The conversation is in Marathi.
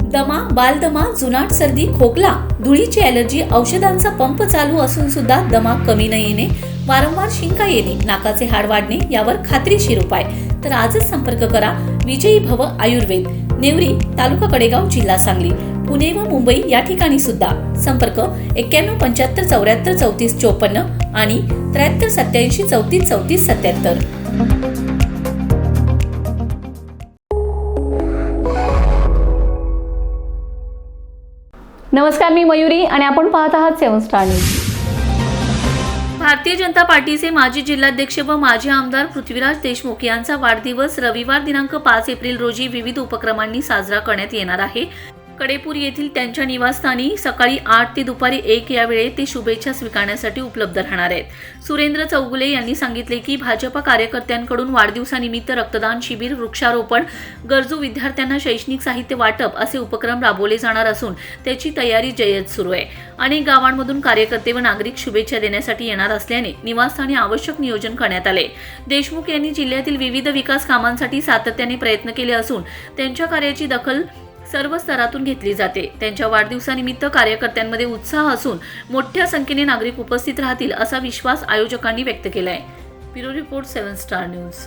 दमा, बालदमा, जुनाट सर्दी, खोकला, धुळीची ॲलर्जी, औषधांचा पंप चालू असून सुद्धा दमा कमी न येणे, वारंवार शिंका येणे, नाकाचे हाड वाढणे यावर खात्रीशीर उपाय. तर आजच संपर्क करा विजयी भव आयुर्वेद, नेवरी, तालुका कडेगाव, जिल्हा सांगली. पुणे व मुंबई या ठिकाणी सुद्धा. संपर्क 91 75 74 34 54 आणि 73 87 34 34 77. नमस्कार, मी मयुरी आणि आपण पाहत आहात 7 स्टार न्यूज. भारतीय जनता पार्टीचे माजी जिल्हाध्यक्ष व माजी आमदार पृथ्वीराज देशमुख यांचा वाढदिवस रविवार दिनांक 5 एप्रिल रोजी विविध उपक्रमांनी साजरा करण्यात येणार आहे. कडेपूर येथील त्यांच्या निवासस्थानी सकाळी 8 ते दुपारी 1 या वेळेत ते शुभेच्छा स्वीकारण्यासाठी उपलब्ध राहणार आहेत. सुरेंद्र चौगुले यांनी सांगितले की भाजपा कार्यकर्त्यांकडून वाढदिवसानिमित्त रक्तदान शिबिर, वृक्षारोपण, गरजू विद्यार्थ्यांना शैक्षणिक साहित्य वाटप असे उपक्रम राबवले जाणार असून त्याची तयारी जय्यत सुरू आहे. अनेक गावांमधून कार्यकर्ते व नागरिक शुभेच्छा देण्यासाठी येणार असल्याने निवासस्थानी आवश्यक नियोजन करण्यात आले. देशमुख यांनी जिल्ह्यातील विविध विकास कामांसाठी सातत्याने प्रयत्न केले असून त्यांच्या कार्याची दखल सर्व स्तरातून घेतली जाते. त्यांच्या वाढदिवसानिमित्त कार्यकर्त्यांमध्ये उत्साह असून मोठ्या संख्येने नागरिक उपस्थित राहतील असा विश्वास आयोजकांनी व्यक्त केला आहे. Bureau report 7 star news.